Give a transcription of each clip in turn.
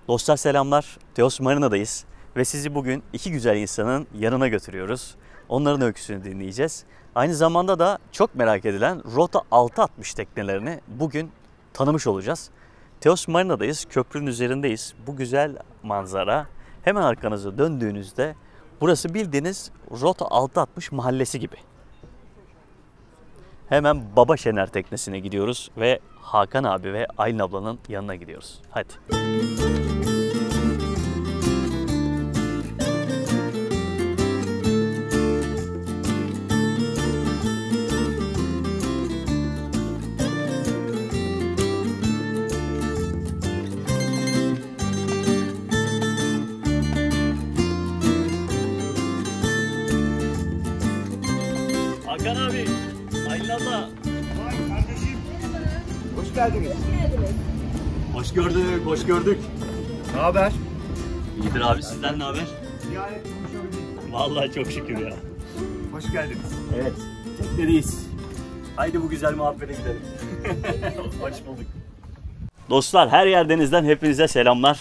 Dostlar selamlar. Teos Marina'dayız ve sizi bugün iki güzel insanın yanına götürüyoruz. Onların öyküsünü dinleyeceğiz. Aynı zamanda da çok merak edilen Rota 660 teknelerini bugün tanımış olacağız. Teos Marina'dayız, köprünün üzerindeyiz. Bu güzel manzara hemen arkanıza döndüğünüzde burası bildiğiniz Rota 660 mahallesi gibi. Hemen Baba Şener teknesine gidiyoruz ve Hakan abi ve Aylin ablanın yanına gidiyoruz. Hadi. Hakan abi, Aylin abla. Vay kardeşim. Hoş geldiniz. Hoş gördük, hoş gördük. Ne haber? İyidir abi, sizden ne haber? Ziyaret konuşabildik. Vallahi çok şükür ya. Hoş geldiniz. Evet, teknedeyiz. Haydi bu güzel muhabbete gidelim. Hoş bulduk. Dostlar, her yerdenizden hepinize selamlar.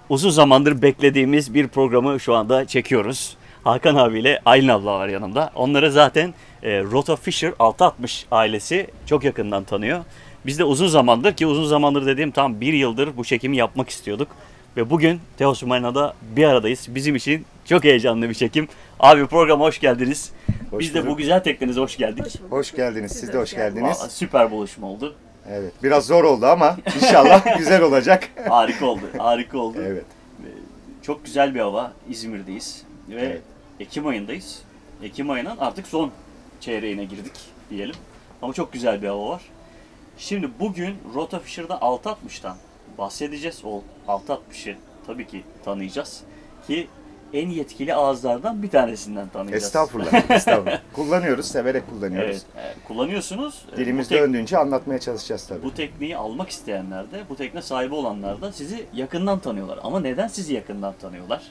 Uzun zamandır beklediğimiz bir programı şu anda çekiyoruz. Hakan abiyle Aylin abla var yanımda. Onları zaten Rota Fisher 660 ailesi çok yakından tanıyor. Biz de uzun zamandır dediğim tam bir yıldır bu çekimi yapmak istiyorduk. Ve bugün Teos Marina'da bir aradayız. Bizim için çok heyecanlı bir çekim. Abi programa hoş geldiniz. Biz de bu güzel teknenize hoş geldik. Hoş geldiniz. Siz de hoş geldiniz. Vallahi süper buluşma oldu. Evet. Biraz zor oldu ama inşallah güzel olacak. Harika oldu. Harika oldu. Evet. Çok güzel bir hava. İzmir'deyiz. Ve Evet. Ekim ayındayız. Ekim ayının artık son çeyreğine girdik diyelim. Ama çok güzel bir hava var. Şimdi bugün Rota Fisher'da 660'tan bahsedeceğiz. O 660'ı tabii ki tanıyacağız. Ki en yetkili ağızlardan bir tanesinden tanıyacağız. Estağfurullah. Estağfurullah. Kullanıyoruz. Severek kullanıyoruz. Evet, kullanıyorsunuz. Dilimiz döndüğünce anlatmaya çalışacağız tabii. Bu tekneyi almak isteyenler de, bu tekne sahibi olanlar da sizi yakından tanıyorlar. Ama neden sizi yakından tanıyorlar?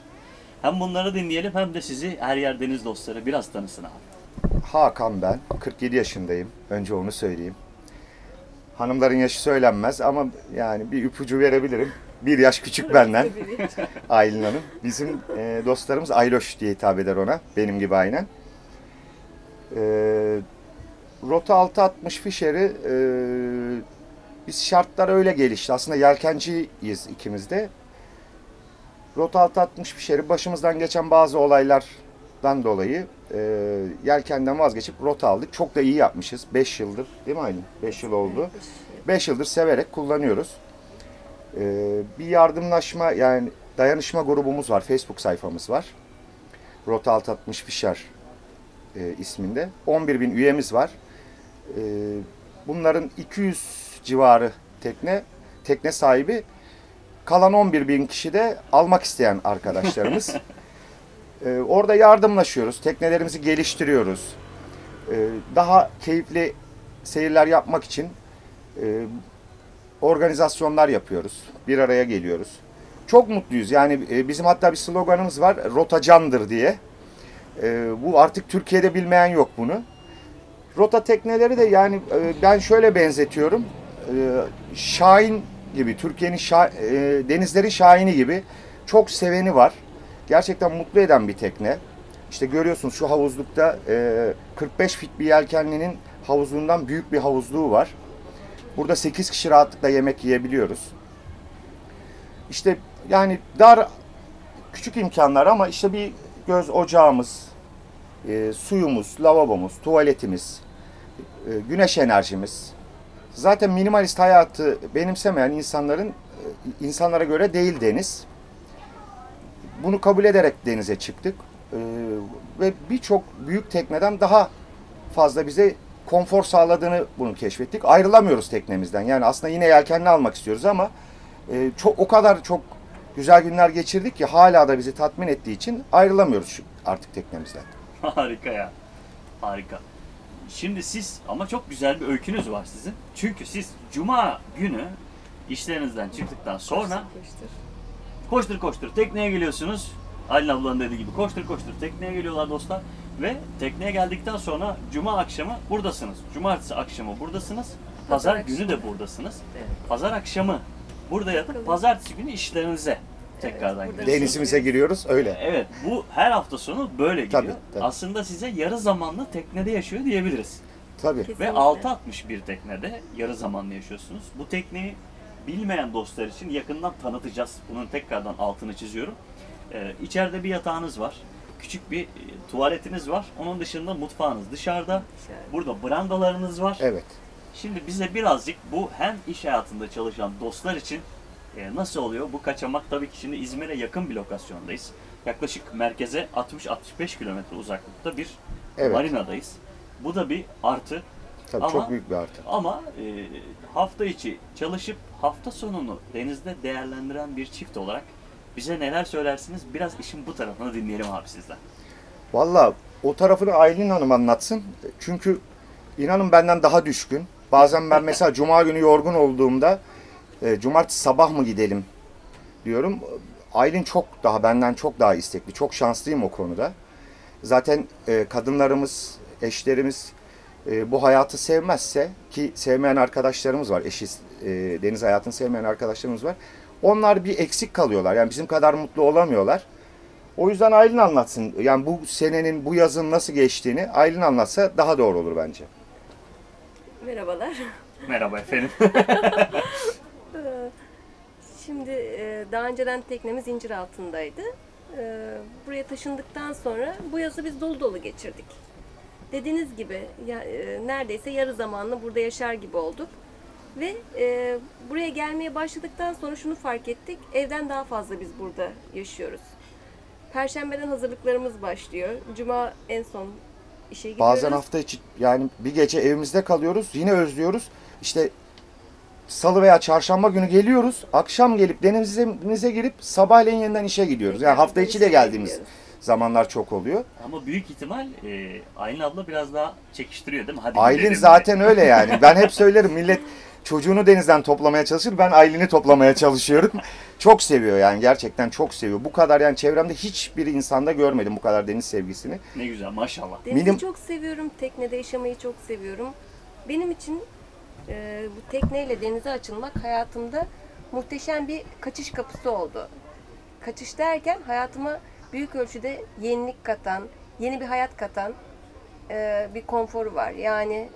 Hem bunları dinleyelim hem de sizi her yer deniz dostları biraz tanısın abi. Hakan ben. 47 yaşındayım. Önce onu söyleyeyim. Hanımların yaşı söylenmez ama yani bir ipucu verebilirim. Bir yaş küçük benden. Aylin Hanım. Bizim dostlarımız Ayloş diye hitap eder ona. Benim gibi aynen. Rota 660 Fisher'i biz şartlar öyle gelişti. Aslında yelkenciyiz ikimiz de. Rota 660 Fisher'i başımızdan geçen bazı olaylardan dolayı yelkenden vazgeçip rota aldık. Çok da iyi yapmışız. 5 yıldır değil mi Aylin? 5 yıl oldu. 5 yıldır severek kullanıyoruz. Bir yardımlaşma yani dayanışma grubumuz var. Facebook sayfamız var. Rota 660 Fisher isminde. 11.000 üyemiz var. Bunların 200 civarı tekne sahibi. Kalan 11.000 kişi de almak isteyen arkadaşlarımız. Orada yardımlaşıyoruz. Teknelerimizi geliştiriyoruz. Daha keyifli seyirler yapmak için organizasyonlar yapıyoruz. Bir araya geliyoruz. Çok mutluyuz. Yani bizim hatta bir sloganımız var. Rota candır diye. Bu artık Türkiye'de bilmeyen yok bunu. Rota tekneleri de yani ben şöyle benzetiyorum. Şahin gibi, Türkiye'nin denizlerin şahini gibi çok seveni var. Gerçekten mutlu eden bir tekne. İşte görüyorsunuz şu havuzlukta 45 fit bir yelkenlinin havuzluğundan büyük bir havuzluğu var. Burada 8 kişi rahatlıkla yemek yiyebiliyoruz. İşte yani küçük imkanlar ama işte bir göz ocağımız, suyumuz, lavabomuz, tuvaletimiz, güneş enerjimiz. Zaten minimalist hayatı benimsemeyen insanlara göre değil deniz. Bunu kabul ederek denize çıktık. Ve birçok büyük tekneden daha fazla bize konfor sağladığını bunu keşfettik. Ayrılamıyoruz teknemizden. Yani aslında yine yelkenli almak istiyoruz ama o kadar çok güzel günler geçirdik ki hala da bizi tatmin ettiği için ayrılamıyoruz artık teknemizden. Harika ya. Harika. Şimdi siz ama çok güzel bir öykünüz var sizin. Çünkü siz cuma günü işlerinizden çıktıktan sonra koştur tekneye geliyorsunuz. Aylin ablanın dediği gibi koştur tekneye geliyorlar dostlar. Ve tekneye geldikten sonra cuma akşamı buradasınız. Cumartesi akşamı buradasınız. Pazar günü de buradasınız. Evet. Pazar akşamı burada yatıp pazartesi günü işlerinize tekrardan burada gidiyorsunuz. Denizimize giriyoruz öyle. Evet, bu her hafta sonu böyle gidiyor. Tabii. Aslında size yarı zamanlı teknede yaşıyor diyebiliriz. Tabii. Kesinlikle. Ve 661 teknede yarı zamanlı yaşıyorsunuz. Bu tekneyi bilmeyen dostlar için yakından tanıtacağız. Bunun tekrardan altını çiziyorum. İçeride bir yatağınız var. Küçük bir tuvaletiniz var. Onun dışında mutfağınız dışarıda. Burada brandalarınız var. Evet. Şimdi bize birazcık bu hem iş hayatında çalışan dostlar için nasıl oluyor? Bu kaçamak tabii ki şimdi İzmir'e yakın bir lokasyondayız. Yaklaşık merkeze 60-65 kilometre uzaklıkta bir Evet. marinadayız. Bu da bir artı. Tabii Ama- çok büyük bir artı. Ama hafta içi çalışıp hafta sonunu denizde değerlendiren bir çift olarak bize neler söylersiniz? Biraz işin bu tarafını dinleyelim abi sizden. Valla o tarafını Aylin Hanım anlatsın. Çünkü inanın benden daha düşkün. Bazen ben mesela cuma günü yorgun olduğumda cumartesi sabah mı gidelim diyorum. Aylin benden çok daha istekli. Çok şanslıyım o konuda. Zaten kadınlarımız, eşlerimiz bu hayatı sevmezse, ki sevmeyen arkadaşlarımız var. Deniz hayatını sevmeyen arkadaşlarımız var. Onlar bir eksik kalıyorlar. Yani bizim kadar mutlu olamıyorlar. O yüzden Aylin anlatsın. Yani bu senenin, bu yazın nasıl geçtiğini Aylin anlatsa daha doğru olur bence. Merhabalar. Merhaba efendim. Şimdi daha önceden teknemiz İnciraltı'ndaydı. Buraya taşındıktan sonra bu yazı biz dolu dolu geçirdik. Dediğiniz gibi neredeyse yarı zamanlı burada yaşar gibi olduk. Ve buraya gelmeye başladıktan sonra şunu fark ettik. Evden daha fazla biz burada yaşıyoruz. Perşembeden hazırlıklarımız başlıyor. Cuma en son işe gidiyoruz. Bazen hafta içi yani bir gece evimizde kalıyoruz. Yine özlüyoruz. İşte salı veya çarşamba günü geliyoruz. Akşam gelip denizimize girip sabahleyin yeniden işe gidiyoruz. Yani hafta içi de geldiğimiz zamanlar çok oluyor. Ama büyük ihtimal Aylin abla biraz daha çekiştiriyor değil mi? Hadi Aylin gidelim zaten öyle yani. Ben hep söylerim, millet çocuğunu denizden toplamaya çalışır. Ben Aylin'i toplamaya çalışıyorum. Çok seviyor yani, gerçekten çok seviyor. Bu kadar yani çevremde hiçbir insanda görmedim bu kadar deniz sevgisini. Ne güzel maşallah. Denizi çok seviyorum. Teknede yaşamayı çok seviyorum. Benim için bu tekneyle denize açılmak hayatımda muhteşem bir kaçış kapısı oldu. Kaçış derken hayatıma büyük ölçüde yenilik katan, yeni bir hayat katan bir konforu var. Yani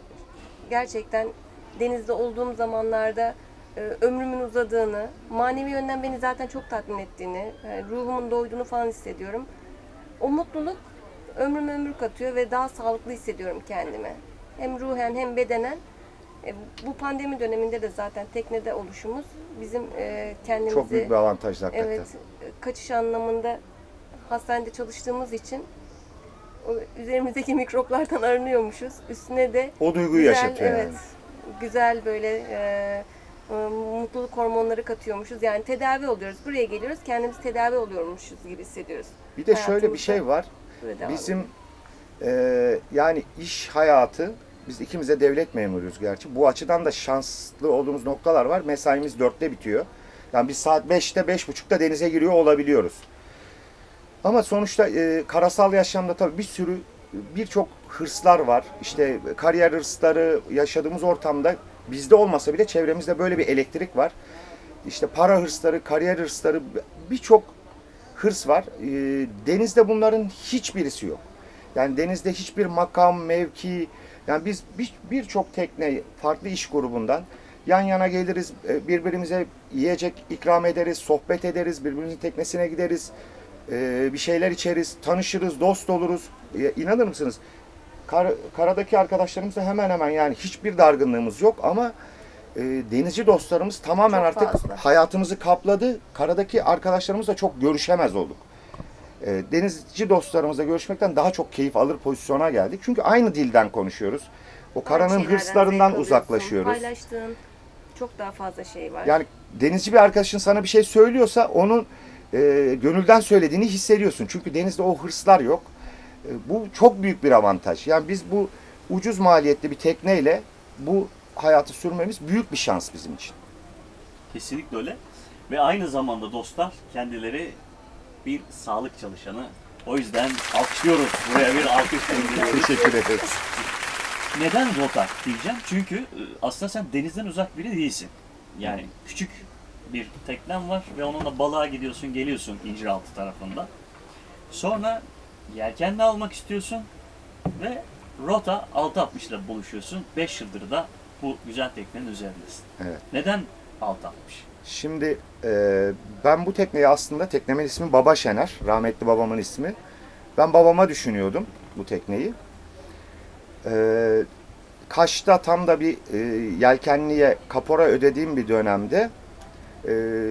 gerçekten denizde olduğum zamanlarda ömrümün uzadığını, manevi yönden beni zaten çok tatmin ettiğini, ruhumun doyduğunu falan hissediyorum. O mutluluk ömrüme ömür katıyor ve daha sağlıklı hissediyorum kendimi. Hem ruhen hem bedenen. Bu pandemi döneminde de zaten teknede oluşumuz bizim kendimizi... Çok büyük bir avantaj hakikaten. Evet, kaçış anlamında hastanede çalıştığımız için üzerimizdeki mikroplardan arınıyormuşuz. Üstüne de O duyguyu yaşatıyor evet, yani. güzel böyle mutluluk hormonları katıyormuşuz. Yani tedavi oluyoruz. Buraya geliyoruz, kendimizi tedavi oluyormuşuz gibi hissediyoruz. Bir de şöyle bir şey var. Bizim yani iş hayatı, biz ikimiz de devlet memuruyuz gerçi. Bu açıdan da şanslı olduğumuz noktalar var. Mesaimiz 4'te bitiyor. Yani biz saat 5'te, 5.30'da denize giriyor olabiliyoruz. Ama sonuçta karasal yaşamda tabii birçok hırslar var. İşte kariyer hırsları, yaşadığımız ortamda bizde olmasa bile çevremizde böyle bir elektrik var. İşte para hırsları, kariyer hırsları, birçok hırs var. Denizde bunların hiçbirisi yok. Yani denizde hiçbir makam, mevki, yani biz birçok tekne, farklı iş grubundan yan yana geliriz, birbirimize yiyecek ikram ederiz, sohbet ederiz, birbirimizin teknesine gideriz, bir şeyler içeriz, tanışırız, dost oluruz. İnanır mısınız? Karadaki arkadaşlarımızla hemen hemen yani hiçbir dargınlığımız yok ama denizci dostlarımız tamamen çok artık fazla hayatımızı kapladı. Karadaki arkadaşlarımızla çok görüşemez olduk. Denizci dostlarımızla görüşmekten daha çok keyif alır pozisyona geldik. Çünkü aynı dilden konuşuyoruz. O karanın hırslarından uzaklaşıyoruz. Paylaştığın çok daha fazla şey var. Yani denizci bir arkadaşın sana bir şey söylüyorsa onun gönülden söylediğini hissediyorsun. Çünkü denizde o hırslar yok. Bu çok büyük bir avantaj. Yani biz bu ucuz maliyetli bir tekneyle bu hayatı sürmemiz büyük bir şans bizim için. Kesinlikle öyle. Ve aynı zamanda dostlar kendileri bir sağlık çalışanı. O yüzden alkışlıyoruz. Buraya bir alkış gönderiyoruz. Teşekkür ederiz. Neden rota diyeceğim? Çünkü aslında sen denizden uzak biri değilsin. Yani küçük bir teknen var ve onunla balığa gidiyorsun, geliyorsun İnciraltı tarafında. Sonra yelkenle almak istiyorsun ve rota 660 ile buluşuyorsun. 5 yıldır da bu güzel teknenin üzerindesin. Evet. Neden 660? Şimdi ben bu tekneyi aslında, teknemin ismi Baba Şener. Rahmetli babamın ismi. Ben babama düşünüyordum bu tekneyi. Kaş'ta tam da bir yelkenliye kapora ödediğim bir dönemde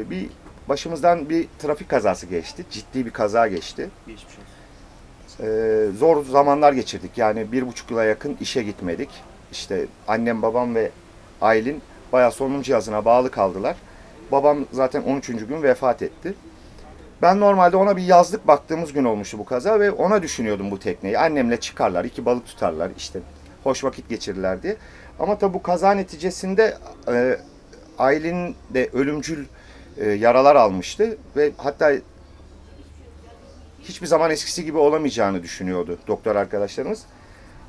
bir başımızdan bir trafik kazası geçti. Ciddi bir kaza geçti. Geçmiş olsun. Zor zamanlar geçirdik. Yani 1,5 yıla yakın işe gitmedik. İşte annem, babam ve Aylin bayağı solunum cihazına bağlı kaldılar. Babam zaten 13. gün vefat etti. Ben normalde ona bir yazlık baktığımız gün olmuştu bu kaza ve ona düşünüyordum bu tekneyi. Annemle çıkarlar, 2 balık tutarlar, işte hoş vakit geçirirler diye. Ama tabi bu kaza neticesinde Aylin de ölümcül yaralar almıştı ve hatta hiçbir zaman eskisi gibi olamayacağını düşünüyordu doktor arkadaşlarımız.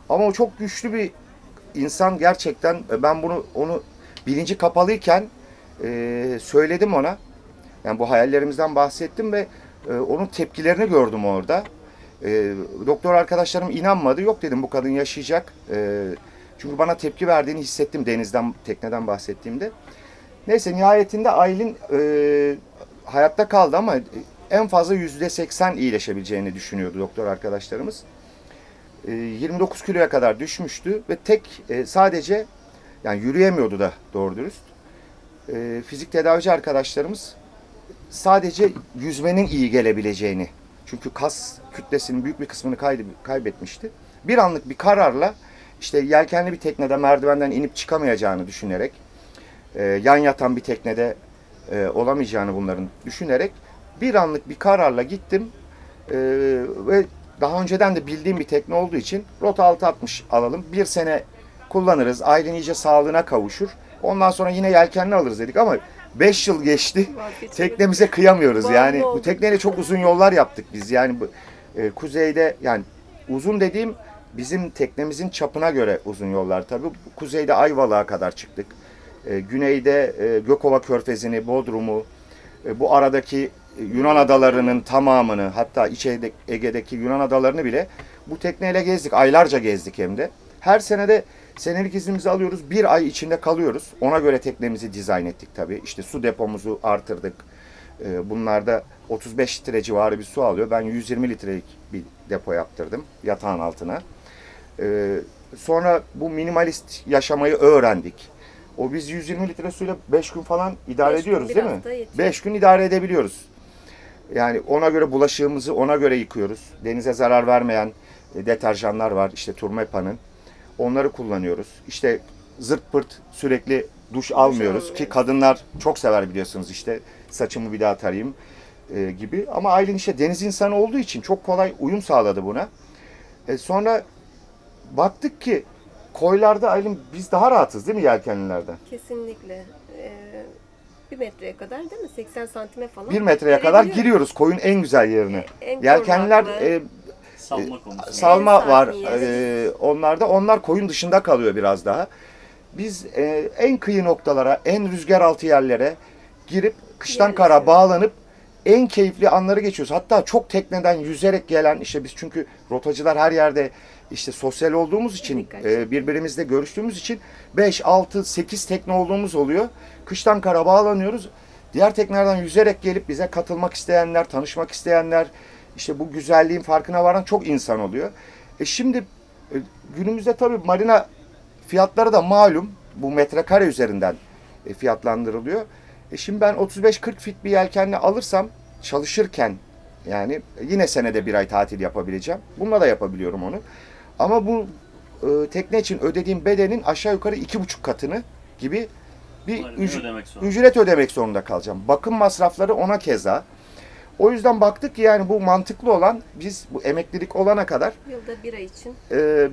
Ama o çok güçlü bir insan gerçekten. Ben onu bilinci kapalıyken söyledim ona. Yani bu hayallerimizden bahsettim ve onun tepkilerini gördüm orada. Doktor arkadaşlarım inanmadı. Yok dedim, bu kadın yaşayacak. Çünkü bana tepki verdiğini hissettim denizden, tekneden bahsettiğimde. Neyse nihayetinde Aylin hayatta kaldı ama en fazla %80 iyileşebileceğini düşünüyordu doktor arkadaşlarımız. 29 kiloya kadar düşmüştü ve sadece yani yürüyemiyordu da doğru dürüst. Fizik tedavici arkadaşlarımız sadece yüzmenin iyi gelebileceğini, çünkü kas kütlesinin büyük bir kısmını kaybetmişti. Bir anlık bir kararla işte yelkenli bir teknede merdivenden inip çıkamayacağını düşünerek, yan yatan bir teknede olamayacağını bunların düşünerek bir anlık bir kararla gittim ve daha önceden de bildiğim bir tekne olduğu için rota 660 alalım. 1 sene kullanırız. Aylin iyice sağlığına kavuşur. Ondan sonra yine yelkenli alırız dedik ama 5 yıl geçti. Teknemize kıyamıyoruz. Yani bu tekneyle çok uzun yollar yaptık biz. Yani kuzeyde, yani uzun dediğim bizim teknemizin çapına göre uzun yollar tabii. Kuzeyde Ayvalık'a kadar çıktık. Güneyde Gökova Körfezi'ni, Bodrum'u, bu aradaki Yunan adalarının tamamını, hatta İç Ege'deki Yunan adalarını bile bu tekneyle gezdik. Aylarca gezdik hem de. Her senede senelik iznimizi alıyoruz. 1 ay içinde kalıyoruz. Ona göre teknemizi dizayn ettik tabii. İşte su depomuzu artırdık. Bunlarda 35 litre civarı bir su alıyor. Ben 120 litrelik bir depo yaptırdım yatağın altına. Sonra bu minimalist yaşamayı öğrendik. Biz 120 litre suyla 5 gün falan idare ediyoruz değil mi? 5 gün idare edebiliyoruz. Yani ona göre bulaşığımızı ona göre yıkıyoruz. Denize zarar vermeyen deterjanlar var. İşte Turmepa'nın. Onları kullanıyoruz. İşte zırt pırt sürekli duş almıyoruz ki kadınlar çok sever biliyorsunuz, işte saçımı bir daha tarayayım gibi. Ama Aylin işte deniz insanı olduğu için çok kolay uyum sağladı buna. Sonra baktık ki koylarda Aylin biz daha rahatız değil mi yelkenlilerden? Kesinlikle. 1 metreye kadar değil mi? 80 santime falan. 1 metreye kadar giriyoruz koyun en güzel yerine. Yelkenliler salma var onlarda. Onlar koyun dışında kalıyor biraz daha. Biz en kıyı noktalara, en rüzgar altı yerlere girip kıştan kara bağlanıp en keyifli anları geçiyoruz. Hatta çok tekneden yüzerek gelen, işte biz çünkü rotacılar her yerde işte sosyal olduğumuz için, birbirimizle görüştüğümüz için 5, 6, 8 tekne olduğumuz oluyor. Kıştan kara bağlanıyoruz. Diğer teknelerden yüzerek gelip bize katılmak isteyenler, tanışmak isteyenler, işte bu güzelliğin farkına varan çok insan oluyor. Şimdi günümüzde tabii marina fiyatları da malum bu metrekare üzerinden fiyatlandırılıyor. Şimdi ben 35-40 fit bir yelkenle alırsam çalışırken, yani yine senede 1 ay tatil yapabileceğim. Bununla da yapabiliyorum onu. Ama bu tekne için ödediğim bedenin aşağı yukarı 2,5 katını gibi bir ücret ödemek zorunda kalacağım. Bakım masrafları ona keza. O yüzden baktık ki yani bu mantıklı olan, biz bu emeklilik olana kadar yılda 1 ay için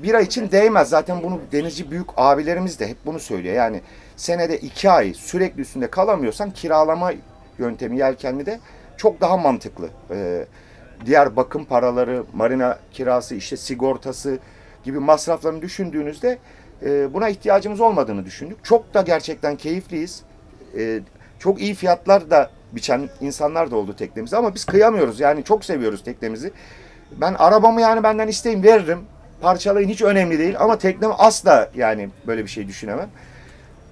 1 ay için değmez. Zaten bunu denizci büyük abilerimiz de hep bunu söylüyor. Yani senede 2 ay sürekli üstünde kalamıyorsan kiralama yöntemi yelkenli de çok daha mantıklı. Diğer bakım paraları, marina kirası, işte sigortası gibi masraflarını düşündüğünüzde buna ihtiyacımız olmadığını düşündük. Çok da gerçekten keyifliyiz. Çok iyi fiyatlar da biçen insanlar da oldu teknemize ama biz kıyamıyoruz. Yani çok seviyoruz teknemizi. Ben arabamı yani benden isteyin veririm. Parçalayın, hiç önemli değil ama teknem asla yani böyle bir şey düşünemem.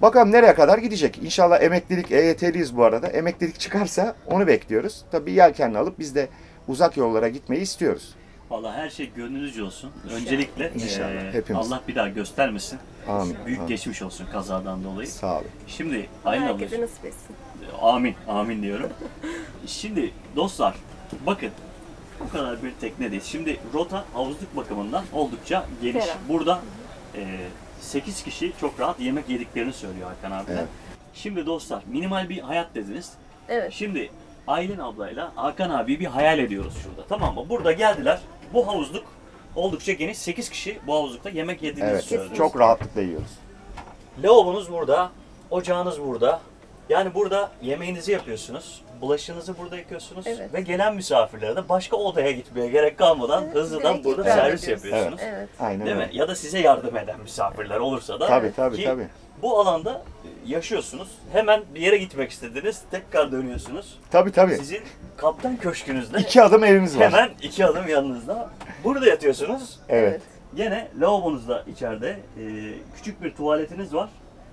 Bakalım nereye kadar gidecek. İnşallah emeklilik, EYT'liyiz bu arada. Emeklilik çıkarsa onu bekliyoruz. Tabii yelkenli alıp biz de uzak yollara gitmeyi istiyoruz. Vallahi her şey gönlünüzce olsun. Öncelikle İnşallah, hepimiz. Allah bir daha göstermesin. Amin. Büyük Amin. geçmiş olsun kazadan dolayı. Sağ olun. Şimdi Aylin abla, Herkese nasip etsin. amin, amin diyorum. Şimdi dostlar, bakın bu kadar bir teknedeyiz. Şimdi rota havuzluk bakımından oldukça geniş. Ferah. Burada 8 kişi çok rahat yemek yediklerini söylüyor Hakan abiler. Evet. Şimdi dostlar, minimal bir hayat dediniz. Evet. Şimdi Aylin ablayla Hakan abi bir hayal ediyoruz şurada, tamam mı? Burada geldiler, bu havuzluk oldukça geniş. 8 kişi bu havuzlukta yemek yediğinizi Evet, söylüyor. çok rahatlıkla yiyoruz. Lavabonuz burada, ocağınız burada. Yani burada yemeğinizi yapıyorsunuz, bulaşığınızı burada yıkıyorsunuz Evet. ve gelen misafirlere de başka odaya gitmeye gerek kalmadan Evet, hızlıdan direkt burada ikram servis ediyoruz. yapıyorsunuz. Evet. Aynen Değil mi? öyle. Ya da size yardım eden misafirler olursa da Tabii tabii ki tabii. bu alanda yaşıyorsunuz. Hemen bir yere gitmek istediniz, tekrar dönüyorsunuz. Tabii tabii. Sizin kaptan köşkünüzde 2 adım evimiz var. hemen 2 adım yanınızda. Burada yatıyorsunuz. Evet. Gene lavabonuzda içeride küçük bir tuvaletiniz var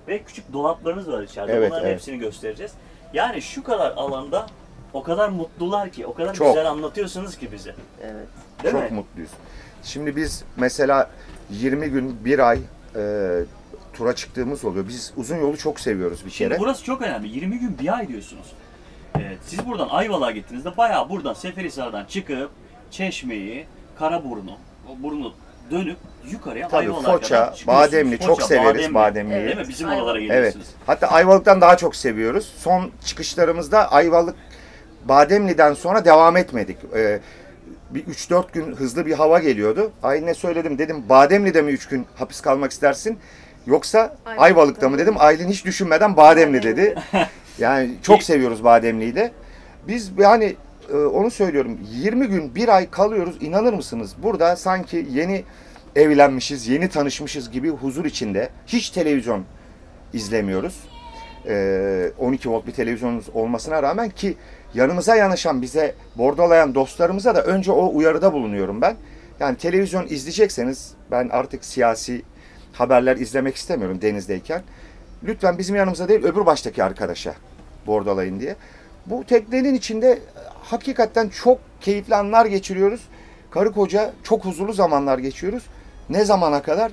ve küçük dolaplarınız var içeride. Evet, Bunların evet. hepsini göstereceğiz. Yani şu kadar alanda o kadar mutlular ki, o kadar Çok. güzel anlatıyorsunuz ki bize. Evet. Değil Çok mi? mutluyuz. Şimdi biz mesela 20 gün, 1 ay tura çıktığımız oluyor. Biz uzun yolu çok seviyoruz bir Şimdi kere. burası çok önemli. 20 gün bir ay diyorsunuz. Siz buradan Ayvalık'a gittiğinizde bayağı buradan Seferihisar'dan çıkıp Çeşme'yi, Karaburnu dönüp yukarıya Tabii Ayvalık'a Foça, kadar çıkıyorsunuz. Bademli çok Foça, severiz Bademli. Bademli'yi. Değil mi? Bizim Ayvalık. oralara Evet. geliyorsunuz. Hatta Ayvalık'tan daha çok seviyoruz. Son çıkışlarımızda Ayvalık Bademli'den sonra devam etmedik. Bir 3-4 gün hızlı bir hava geliyordu. Aylin'e söyledim, dedim Bademli'de mi 3 gün hapis kalmak istersin? Yoksa Ayvalık'ta mı dedim. Aylin hiç düşünmeden Bademli dedi. Yani çok seviyoruz Bademli'yi de. Biz yani onu söylüyorum, 20 gün 1 ay kalıyoruz, inanır mısınız? Burada sanki yeni evlenmişiz, yeni tanışmışız gibi huzur içinde. Hiç televizyon izlemiyoruz. 12 volt bir televizyonumuz olmasına rağmen ki yanımıza yanaşan, bize bordolayan dostlarımıza da önce o uyarıda bulunuyorum ben. Yani televizyon izleyecekseniz, ben artık siyasi haberler izlemek istemiyorum denizdeyken. Lütfen bizim yanımıza değil, öbür baştaki arkadaşa bordolayın diye. Bu teknenin içinde hakikaten çok keyifli anlar geçiriyoruz. Karı koca çok huzurlu zamanlar geçiyoruz. Ne zamana kadar?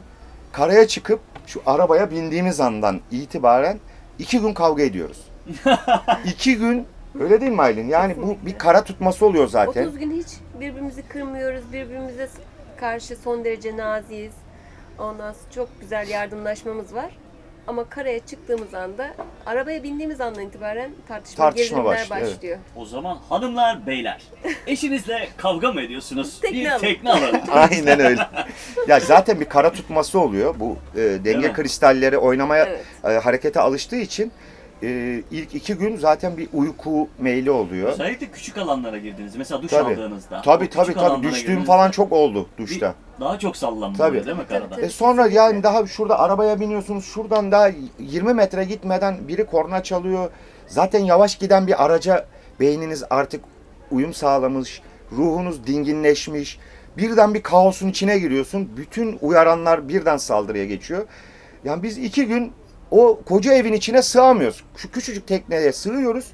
Karaya çıkıp şu arabaya bindiğimiz andan itibaren 2 gün kavga ediyoruz. 2 gün, öyle değil mi Aylin? Yani bu bir kara tutması oluyor zaten. 30 gün hiç birbirimizi kırmıyoruz. Birbirimize karşı son derece naziyiz. Ondan sonra çok güzel yardımlaşmamız var. Ama karaya çıktığımız anda, arabaya bindiğimiz andan itibaren Tartışma gerilimler başlıyor, başlıyor. O zaman hanımlar, beyler, eşinizle kavga mı ediyorsunuz? Tekne bir alın. tekne alın. Aynen öyle. Ya zaten bir kara tutması oluyor. Bu Değil denge mi? kristalleri oynamaya, Evet. harekete alıştığı için ilk 2 gün zaten bir uyku meyli oluyor. Özellikle küçük alanlara girdiniz. Mesela duş Tabii. aldığınızda. Tabii o küçük alanlara düştüğüm girdiğinizde falan çok oldu duşta. Daha çok sallanma Tabii. oluyor değil mi karada? Tabii. Sonra yani daha şurada arabaya biniyorsunuz, şuradan daha 20 metre gitmeden biri korna çalıyor. Zaten yavaş giden bir araca beyniniz artık uyum sağlamış, ruhunuz dinginleşmiş. Birden bir kaosun içine giriyorsun. Bütün uyaranlar birden saldırıya geçiyor. Yani biz 2 gün o koca evin içine sığamıyoruz. Şu küçücük tekneye sığıyoruz.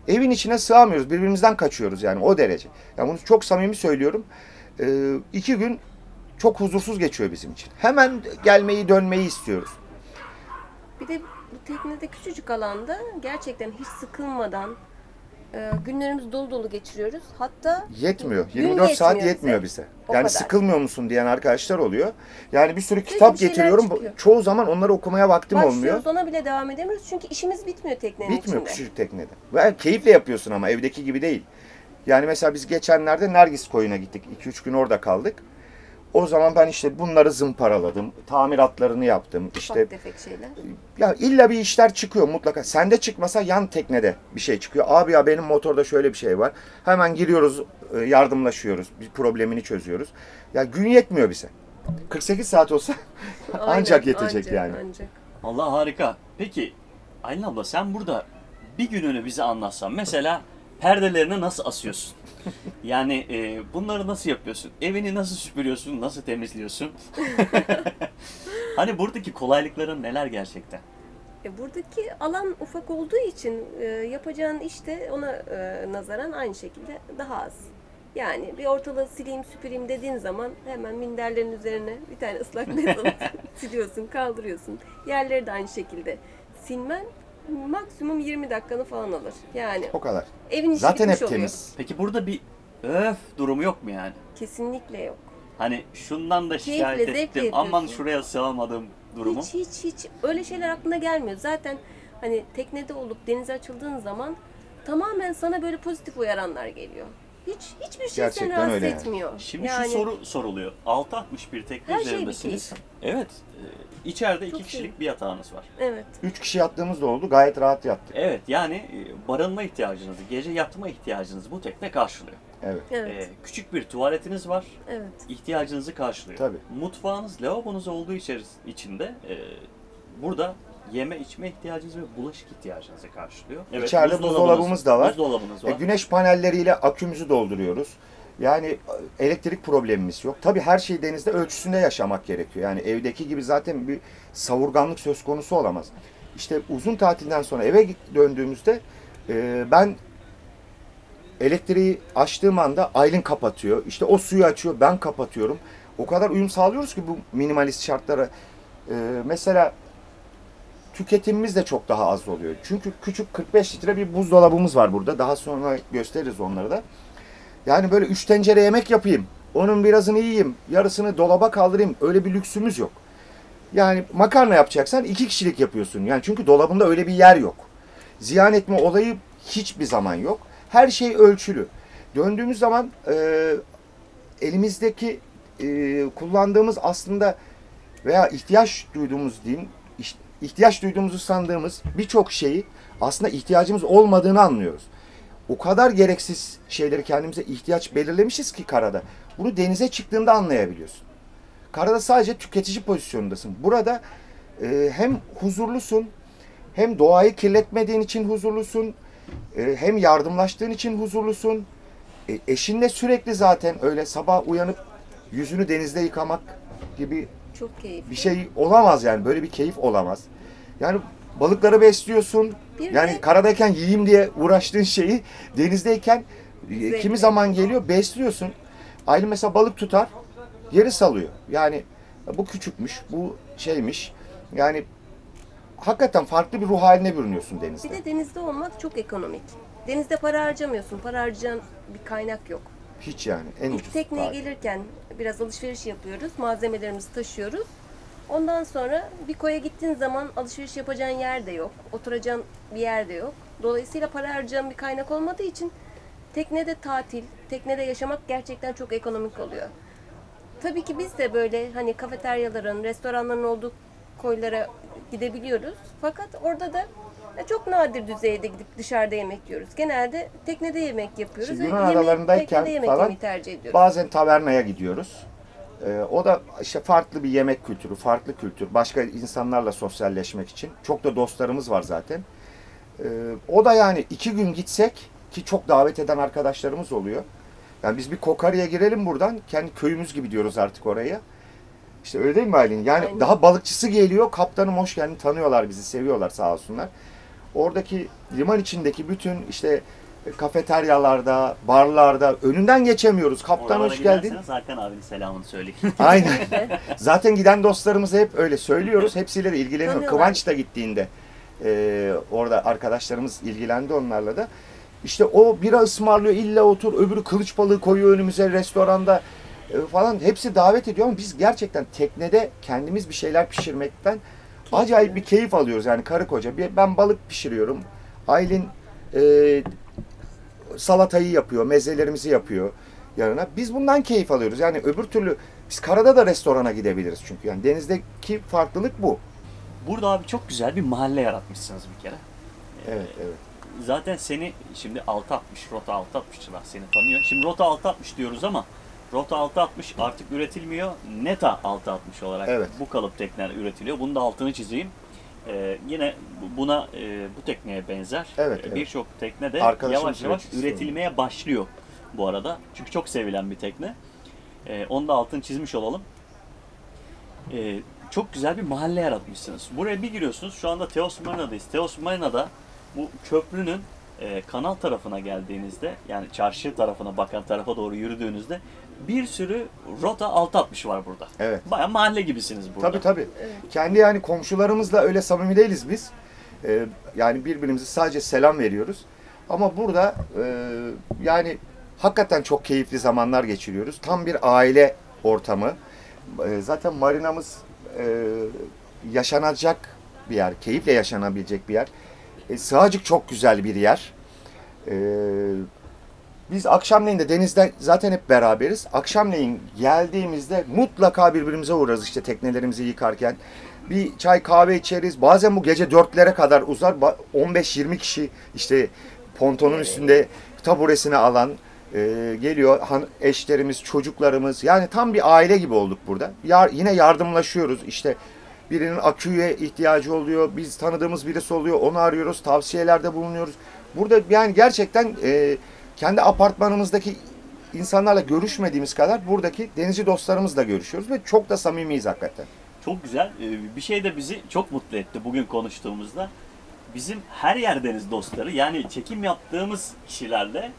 Evin içine sığamıyoruz. Birbirimizden kaçıyoruz yani o derece. Yani bunu çok samimi söylüyorum. 2 gün çok huzursuz geçiyor bizim için. Hemen gelmeyi, dönmeyi istiyoruz. Bir de bu teknede küçücük alanda gerçekten hiç sıkılmadan günlerimizi dolu dolu geçiriyoruz. Hatta Yetmiyor. gün 24 saat yetmiyor yetmiyor bize. bize. O Yani kadar. sıkılmıyor musun diyen arkadaşlar oluyor. Yani bir sürü kitap bir şeyler getiriyorum. çıkıyor. Çoğu zaman onları okumaya vaktim olmuyor. başlıyoruz, ona bile devam edemiyoruz çünkü işimiz bitmiyor teknenin Bitmiyor içinde. küçücük teknede. Ve keyifle yapıyorsun ama evdeki gibi değil. Yani mesela biz geçenlerde Nergis Koyu'na gittik. 2-3 gün orada kaldık. O zaman ben işte bunları zımparaladım. Tamiratlarını yaptım. İşte Ufak tefek şeyler. ya illa bir işler çıkıyor mutlaka. Sende çıkmasa yan teknede bir şey çıkıyor. Abi ya benim motorda şöyle bir şey var. Hemen giriyoruz, yardımlaşıyoruz. Bir problemini çözüyoruz. Ya gün yetmiyor bize. 48 saat olsa ancak yetecek yani. Ancak. Allah harika. Peki Aylin abla, sen burada bir gününü bize anlatsan. Mesela perdelerini nasıl asıyorsun? Yani bunları nasıl yapıyorsun? Evini nasıl süpürüyorsun? Nasıl temizliyorsun? Hani buradaki kolaylıkların neler gerçekten? Buradaki alan ufak olduğu için yapacağın iş de ona nazaran aynı şekilde daha az. Yani bir ortalığı sileyim süpüreyim dediğin zaman hemen minderlerin üzerine bir tane ıslak bez alıp siliyorsun, kaldırıyorsun. Yerleri de aynı şekilde. Silmen maksimum 20 dakikanı falan alır. Yani O kadar. evin işi Zaten hep bitmiş oluyor. temiz. Peki burada bir öf durumu yok mu yani? Kesinlikle yok. Hani şundan da Keyifle, şikayet zevkle ettim, aman yapıyorsun. şuraya sığamadım durumu. Hiç öyle şeyler aklına gelmiyor. Zaten hani teknede olup denize açıldığın zaman tamamen sana böyle pozitif uyaranlar geliyor. Hiçbir şey Gerçekten seni rahatsız öyle yani. etmiyor. Şimdi Yani şu soru soruluyor. 661 tekne Her şey bir üzerindesiniz. keyif. Evet. İçeride Çok 2 kişilik iyi. bir yatağınız var. evet. 3 kişi yattığımız da oldu. Gayet rahat yattık. Evet yani barınma ihtiyacınızı, gece yatma ihtiyacınızı bu tekne karşılıyor. Evet. Evet. Küçük bir tuvaletiniz var. Evet. İhtiyacınızı karşılıyor. Tabii. Mutfağınız, lavabonuz olduğu içinde burada yeme içme ihtiyacınızı ve bulaşık ihtiyacınızı karşılıyor. İçeride buzdolabımız da var. Buzdolabınız var. Güneş panelleriyle akümüzü dolduruyoruz. Yani elektrik problemimiz yok. Tabii her şey denizde ölçüsünde yaşamak gerekiyor. Yani evdeki gibi zaten bir savurganlık söz konusu olamaz. İşte uzun tatilden sonra eve döndüğümüzde ben elektriği açtığım anda Aylin kapatıyor. İşte o suyu açıyor, ben kapatıyorum. O kadar uyum sağlıyoruz ki bu minimalist şartlara. Mesela tüketimimiz de çok daha az oluyor. Çünkü küçük 45 litre bir buzdolabımız var burada. Daha sonra gösteririz onları da. Yani böyle 3 tencere yemek yapayım. Onun birazını yiyeyim. Yarısını dolaba kaldırayım. Öyle bir lüksümüz yok. Yani makarna yapacaksan 2 kişilik yapıyorsun. Yani çünkü dolabında öyle bir yer yok. Ziyan etme olayı hiçbir zaman yok. Her şey ölçülü. Döndüğümüz zaman elimizdeki kullandığımız aslında veya ihtiyaç duyduğumuz diyeyim, ihtiyaç duyduğumuzu sandığımız birçok şeyi aslında ihtiyacımız olmadığını anlıyoruz. O kadar gereksiz şeyleri kendimize ihtiyaç belirlemişiz ki karada. Bunu denize çıktığında anlayabiliyorsun. Karada sadece tüketici pozisyonundasın. Burada hem huzurlusun, hem doğayı kirletmediğin için huzurlusun, hem yardımlaştığın için huzurlusun. Eşinle sürekli zaten öyle sabah uyanıp yüzünü denizde yıkamak gibi Çok keyifli. bir şey olamaz yani. Böyle bir keyif olamaz. Yani balıkları besliyorsun. Bir Yani de- karadayken yiyeyim diye uğraştığın şeyi denizdeyken kimi Zevkle. zaman geliyor besliyorsun. Aylin mesela balık tutar, geri salıyor. Yani bu küçükmüş, bu şeymiş. Yani hakikaten farklı bir ruh haline bürünüyorsun denizde. Bir de denizde olmak çok ekonomik. Denizde para harcamıyorsun. Para harcayan bir kaynak yok. Hiç yani en İlk ucuz. tekneye tatil. gelirken biraz alışveriş yapıyoruz. Malzemelerimizi taşıyoruz. Ondan sonra bir koya gittiğin zaman alışveriş yapacağın yer de yok. Oturacağın bir yer de yok. Dolayısıyla para harcayan bir kaynak olmadığı için teknede tatil, teknede yaşamak gerçekten çok ekonomik oluyor. Tabii ki biz de böyle hani kafeteryaların, restoranların olduğu koylara gidebiliyoruz. Fakat orada da çok nadir düzeyde gidip dışarıda yemek yiyoruz. Genelde teknede yemek yapıyoruz Şimdi ve Yunan adalarındayken teknede yemek falan yemeyi tercih ediyoruz. bazen tavernaya gidiyoruz. O da işte farklı bir yemek kültürü, farklı kültür. Başka insanlarla sosyalleşmek için. Çok da dostlarımız var zaten. O da yani 2 gün gitsek ki çok davet eden arkadaşlarımız oluyor. Yani biz bir Kokarı'ya girelim buradan. Kendi köyümüz gibi diyoruz artık oraya. İşte öyle değil mi Aylin? Yani Aynen. daha balıkçısı geliyor. Kaptanım hoş geldin. Tanıyorlar bizi, seviyorlar sağ olsunlar. Oradaki liman içindeki bütün işte kafeteryalarda, barlarda önünden geçemiyoruz. Kaptan Oralara hoş geldin. giderseniz Hakan abinin selamını söyleyin. Aynen. Zaten giden dostlarımıza hep öyle söylüyoruz. Hepsiyle de ilgileniyor. Tanıyorlar. Kıvanç da gittiğinde orada arkadaşlarımız ilgilendi onlarla da. İşte o bira ısmarlıyor, illa otur. Öbürü kılıç balığı koyuyor önümüze restoranda falan. Hepsi davet ediyor ama biz gerçekten teknede kendimiz bir şeyler pişirmekten acayip bir keyif alıyoruz. Yani karı koca. Ben balık pişiriyorum. Aylin salatayı yapıyor, mezelerimizi yapıyor yanına. Biz bundan keyif alıyoruz. Yani öbür türlü biz karada da restorana gidebiliriz çünkü. Yani denizdeki farklılık bu. Burada abi çok güzel bir mahalle yaratmışsınız bir kere. Evet, evet. Zaten seni şimdi 660, Rota 660'lar seni tanıyor. Şimdi Rota 660 diyoruz ama Rota 660 artık üretilmiyor. Neta 660 olarak Evet. bu kalıp tekneler üretiliyor. Bunun da altını çizeyim. Yine buna bu tekneye benzer Evet. birçok tekne de Arkadaşımız yavaş yavaş üreticisi üretilmeye başlıyor bu arada. Çünkü çok sevilen bir tekne. Onu da altını çizmiş olalım. Çok güzel bir mahalle yaratmışsınız. Buraya bir giriyorsunuz. Şu anda Teos Marina'dayız. Teos Marina'da bu köprünün kanal tarafına geldiğinizde, yani çarşı tarafına bakan tarafa doğru yürüdüğünüzde bir sürü rota 660 var burada. Evet. Bayağı mahalle gibisiniz burada. Tabii. Kendi yani komşularımızla öyle samimi değiliz biz. Yani birbirimize sadece selam veriyoruz. Ama burada yani hakikaten çok keyifli zamanlar geçiriyoruz. Tam bir aile ortamı. Zaten marinamız yaşanacak bir yer, keyifle yaşanabilecek bir yer. Sığacık çok güzel bir yer. Biz akşamleyin de denizde zaten hep beraberiz. Akşamleyin geldiğimizde mutlaka birbirimize uğrarız işte teknelerimizi yıkarken. Bir çay kahve içeriz. Bazen bu gece 4'lere kadar uzar. 15-20 kişi işte pontonun üstünde taburesini alan geliyor. Eşlerimiz, çocuklarımız. Yani tam bir aile gibi olduk burada. Yine yardımlaşıyoruz. İşte birinin aküye ihtiyacı oluyor. Biz tanıdığımız birisi oluyor. Onu arıyoruz. Tavsiyelerde bulunuyoruz. Burada yani gerçekten kendi apartmanımızdaki insanlarla görüşmediğimiz kadar buradaki denizci dostlarımızla görüşüyoruz ve çok da samimiyiz hakikaten. Çok güzel. Bir şey de bizi çok mutlu etti bugün konuştuğumuzda. Bizim her yer deniz dostları, yani çekim yaptığımız kişilerle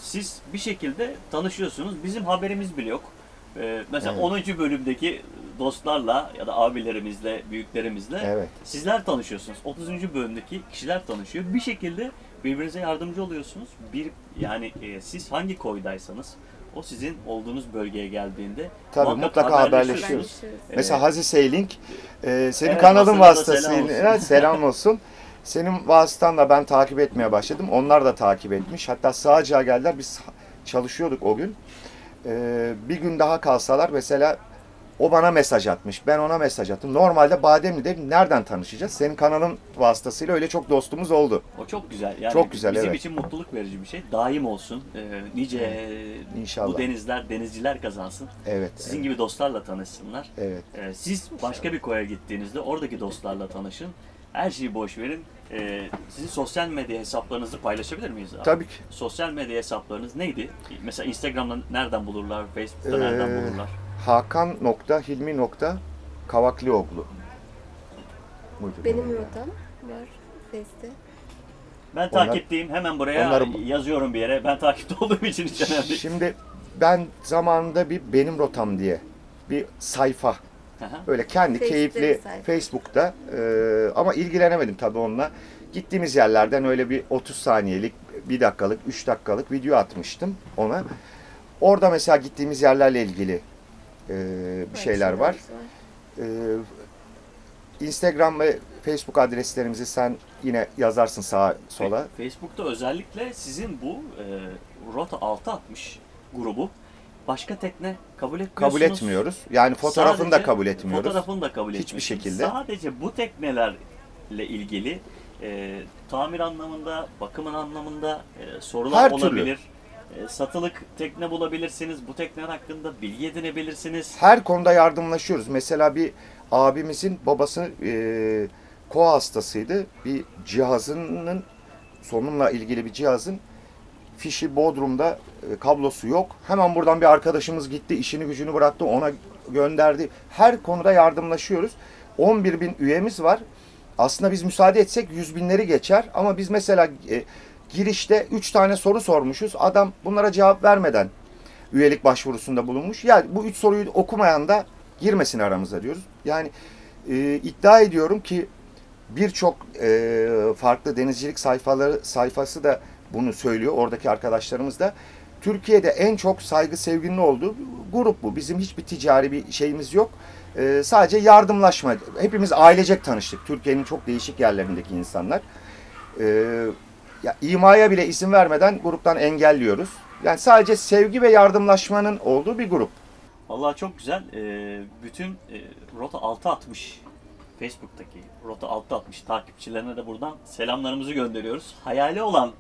siz bir şekilde tanışıyorsunuz. Bizim haberimiz bile yok. Mesela Evet. 10. bölümdeki dostlarla ya da abilerimizle, büyüklerimizle Evet. sizler tanışıyorsunuz. 30. bölümdeki kişiler tanışıyor. Bir şekilde birbirinize yardımcı oluyorsunuz. Yani siz hangi koydaysanız o sizin olduğunuz bölgeye geldiğinde Tabii mutlaka haberleşiyoruz. Mesela Hazi Sailing, senin Evet, kanalın Hasan'a da vasıtasıyla selam olsun. selam olsun. Senin vasıtanla ben takip etmeye başladım. Onlar da takip etmiş. Hatta Sığacak'a geldiler. Biz çalışıyorduk o gün. Bir gün daha kalsalar mesela o bana mesaj atmış. Ben ona mesaj attım. Normalde Bademli'de nereden tanışacağız? Senin kanalın vasıtasıyla öyle çok dostumuz oldu. O çok güzel. Yani Çok güzel, bizim evet. için mutluluk verici bir şey. Daim olsun. Nice İnşallah. bu denizciler kazansın. Evet. Sizin gibi dostlarla tanışsınlar. Evet. Siz başka bir koya gittiğinizde oradaki dostlarla tanışın. Her şeyi boş verin. Sizin sosyal medya hesaplarınızı paylaşabilir miyiz abi? Tabii ki. Sosyal medya hesaplarınız neydi? Mesela Instagram'da nereden bulurlar? Facebook'ta nereden bulurlar? Hakan.hilmi.Kavaklioğlu. Buyurun. Benim rotam var Face'te. Ben takipteyim. Hemen buraya yazıyorum bir yere. Ben takipte olduğum için hiç önemli değil. Şimdi ben zamanında bir benim rotam diye bir sayfa, böyle kendi Face'te keyifli bir sayfa. Facebook'ta ama ilgilenemedim tabii onunla. Gittiğimiz yerlerden öyle bir 30 saniyelik, 1 dakikalık, 3 dakikalık video atmıştım ona. Orada mesela gittiğimiz yerlerle ilgili bir şeyler var. Instagram ve Facebook adreslerimizi sen yine yazarsın sağa sola. Facebook'ta özellikle sizin bu Rota 660 grubu başka tekne kabul etmiyorsunuz. Kabul etmiyoruz. Yani fotoğrafını da kabul etmiyoruz. Fotoğrafını da kabul Hiçbir etmiyorsunuz. şekilde. Sadece bu teknelerle ilgili tamir anlamında, bakımın anlamında sorular Her türlü. olabilir. Satılık tekne bulabilirsiniz. Bu tekneler hakkında bilgi edinebilirsiniz. Her konuda yardımlaşıyoruz. Mesela bir abimizin babası koa hastasıydı. Bir cihazının sonunla ilgili bir cihazın fişi Bodrum'da, kablosu yok. Hemen buradan bir arkadaşımız gitti, işini gücünü bıraktı, ona gönderdi. Her konuda yardımlaşıyoruz. 11.000 üyemiz var. Aslında biz müsaade etsek 100.000'leri geçer ama biz mesela girişte 3 tane soru sormuşuz. Adam bunlara cevap vermeden üyelik başvurusunda bulunmuş. Yani bu 3 soruyu okumayan da girmesin aramıza diyoruz. Yani iddia ediyorum ki birçok farklı denizcilik sayfası da bunu söylüyor. Oradaki arkadaşlarımız da. Türkiye'de en çok saygı sevginin olduğu grup bu. Bizim hiçbir ticari bir şeyimiz yok. Sadece yardımlaşma. Hepimiz ailecek tanıştık. Türkiye'nin çok değişik yerlerindeki insanlar. Ya, imaya bile izin vermeden gruptan engelliyoruz. Yani sadece sevgi ve yardımlaşmanın olduğu bir grup. Vallahi çok güzel. Bütün Rota 660 Facebook'taki Rota 660 takipçilerine de buradan selamlarımızı gönderiyoruz. Hayali olan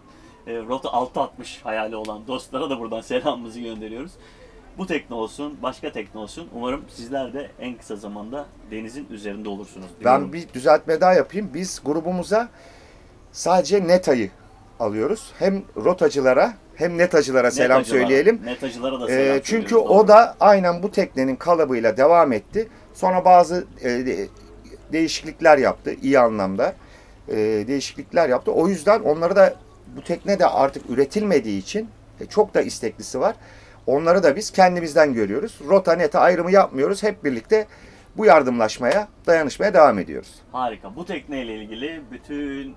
Rota 660 hayali olan dostlara da buradan selamımızı gönderiyoruz. Bu tekne olsun, başka tekne olsun. Umarım sizler de en kısa zamanda denizin üzerinde olursunuz. Ben bir düzeltme daha yapayım. Biz grubumuza sadece netayı alıyoruz. Hem rotacılara hem netacılara selam söyleyelim. Netacılara da selam çünkü söylüyoruz, o doğru. da aynen bu teknenin kalıbıyla devam etti. Sonra bazı değişiklikler yaptı iyi anlamda. Değişiklikler yaptı. O yüzden onları da bu tekne de artık üretilmediği için çok da isteklisi var. Onları da biz kendimizden görüyoruz. Rota neta ayrımı yapmıyoruz. Hep birlikte bu yardımlaşmaya, dayanışmaya devam ediyoruz. Harika. Bu tekneyle ilgili bütün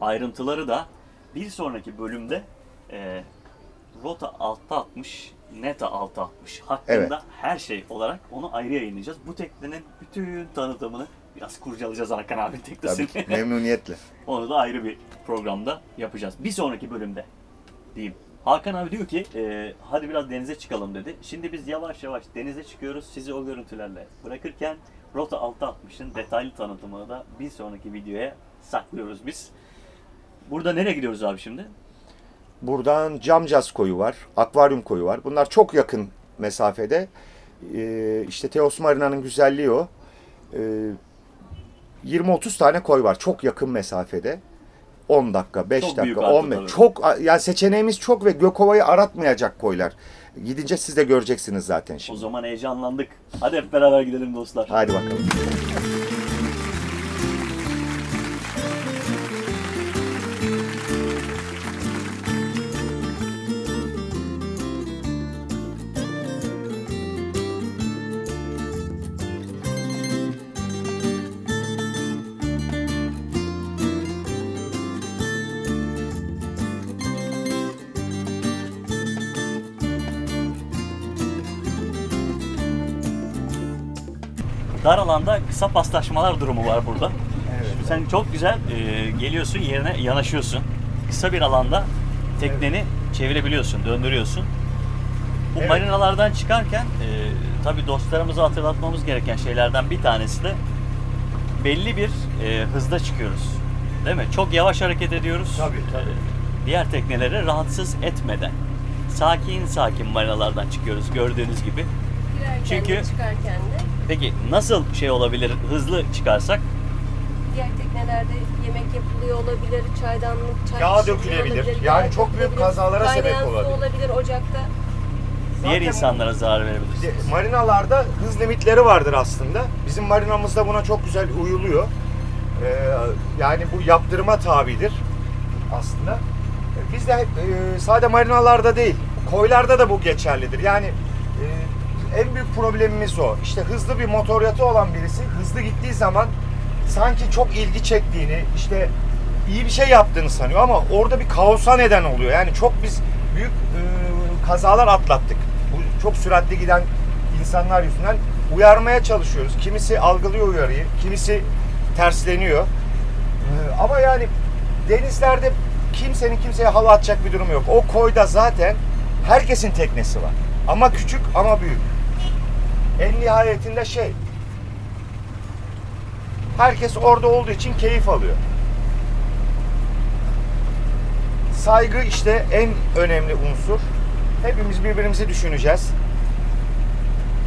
ayrıntıları da bir sonraki bölümde Rota 660, Neta 660 hakkında Evet. her şey olarak onu ayrı yayınlayacağız. Bu teknenin bütün tanıtımını biraz kurcalayacağız Hakan abi teknesini. Tabii ki, memnuniyetle. Onu da ayrı bir programda yapacağız. Bir sonraki bölümde diyeyim. Hakan abi diyor ki hadi biraz denize çıkalım dedi. Şimdi biz yavaş yavaş denize çıkıyoruz. Sizi o görüntülerle bırakırken Rota 660'ın detaylı tanıtımını da bir sonraki videoya saklıyoruz biz. Burada nereye gidiyoruz abi şimdi? Buradan Camcaz koyu var, akvaryum koyu var. Bunlar çok yakın mesafede. İşte Teos Marina'nın güzelliği o. 20-30 tane koy var çok yakın mesafede. 10 dakika, 5 Çok büyük dakika, artık 10 metre. tabii. Çok yani seçeneğimiz çok ve Gökova'yı aratmayacak koylar. Gidince siz de göreceksiniz zaten O şimdi. zaman heyecanlandık. Hadi hep beraber gidelim dostlar. Haydi bakalım. Dar alanda kısa paslaşmalar durumu var burada. Şimdi sen çok güzel geliyorsun yerine yanaşıyorsun. Kısa bir alanda tekneni çevirebiliyorsun, döndürüyorsun. Bu Evet. marinalardan çıkarken tabii dostlarımıza hatırlatmamız gereken şeylerden bir tanesi de belli bir hızda çıkıyoruz. Değil mi? Çok yavaş hareket ediyoruz. Tabii. Diğer tekneleri rahatsız etmeden. Sakin sakin marinalardan çıkıyoruz gördüğünüz gibi. Girerken Çünkü- de çıkarken de Peki nasıl şey olabilir hızlı çıkarsak? diğer teknelerde yemek yapılıyor olabilir, çaydanlık, çay Yağ pişiriyor dökülebilir. olabilir, Yani yağ çok büyük dökülebilir, kazalara sebep kaynayan su olabilir. olabilir ocakta. Diğer Zaten insanlara zarar verebiliriz. Marinalarda hız limitleri vardır aslında. Bizim marinamızda buna çok güzel uyuluyor. Yani bu yaptırıma tabidir aslında. Biz de sadece marinalarda değil, koylarda da bu geçerlidir. Yani en büyük problemimiz o. İşte hızlı bir motor yatı olan birisi hızlı gittiği zaman sanki çok ilgi çektiğini, işte iyi bir şey yaptığını sanıyor ama orada bir kaosa neden oluyor. Yani çok biz büyük kazalar atlattık. Bu çok süratli giden insanlar yüzünden uyarmaya çalışıyoruz. Kimisi algılıyor uyarıyı, kimisi tersleniyor. Ama yani denizlerde kimsenin kimseye hava atacak bir durum yok. O koyda zaten herkesin teknesi var. Ama küçük ama büyük. En nihayetinde herkes orada olduğu için keyif alıyor. Saygı işte en önemli unsur. Hepimiz birbirimizi düşüneceğiz.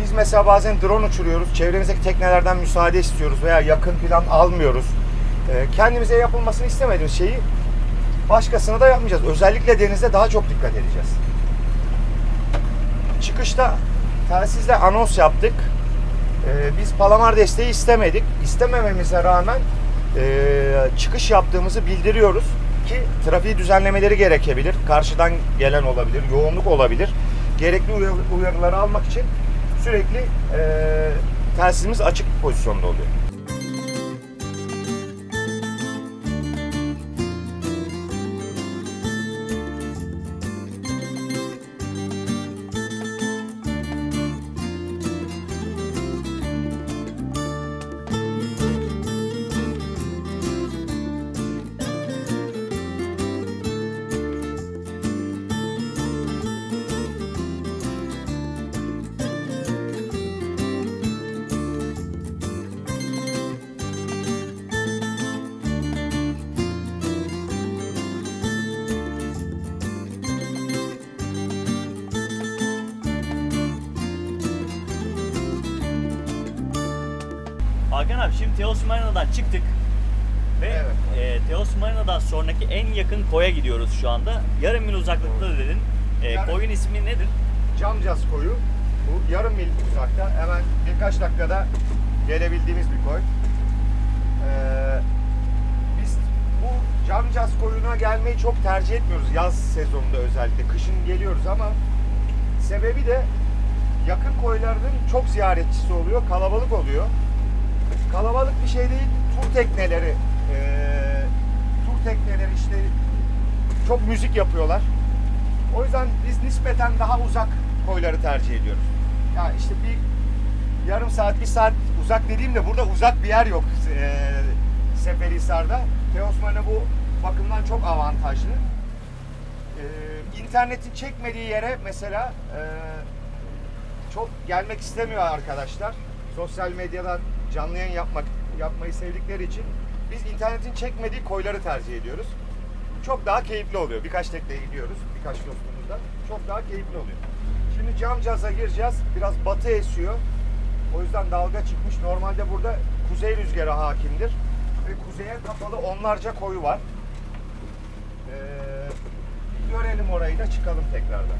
Biz mesela bazen drone uçuruyoruz. Çevremizdeki teknelerden müsaade istiyoruz veya yakın plan almıyoruz. Kendimize yapılmasını istemediğimiz şeyi başkasına da yapmayacağız. Özellikle denizde daha çok dikkat edeceğiz. Çıkışta telsizle anons yaptık. Biz palamar desteği istemedik. İstemememize rağmen çıkış yaptığımızı bildiriyoruz ki trafiği düzenlemeleri gerekebilir. Karşıdan gelen olabilir, yoğunluk olabilir. Gerekli uyarıları almak için sürekli telsizimiz açık pozisyonda oluyor. Hakan abi şimdi Teos Marina'dan çıktık. Ve Evet. Teos Marina'dan sonraki en yakın koya gidiyoruz şu anda. Yarım mil uzaklıkta dedin. Koyun ismi nedir? Camcaz koyu. Bu yarım mil uzakta. Hemen birkaç dakikada gelebildiğimiz bir koy. Biz bu Camcaz koyuna gelmeyi çok tercih etmiyoruz yaz sezonunda özellikle. Kışın geliyoruz ama sebebi de yakın koyların çok ziyaretçisi oluyor, kalabalık oluyor. Kalabalık bir şey değil, tur tekneleri işte çok müzik yapıyorlar. O yüzden biz nispeten daha uzak koyları tercih ediyoruz. Ya işte bir yarım saat, bir saat uzak dediğimde burada uzak bir yer yok Seferihisar'da. Teos Marina bu bakımdan çok avantajlı. İnternetin çekmediği yere mesela çok gelmek istemiyor arkadaşlar. Sosyal medyadan canlı yayın yapmayı sevdikleri için biz internetin çekmediği koyları tercih ediyoruz. Çok daha keyifli oluyor. Birkaç tekneye gidiyoruz, birkaç dostumuzla. Çok daha keyifli oluyor. Şimdi Camcaz'a gireceğiz. Biraz batı esiyor. O yüzden dalga çıkmış. Normalde burada kuzey rüzgarı hakimdir. Ve kuzeye kapalı onlarca koyu var. Görelim orayı da çıkalım tekrardan.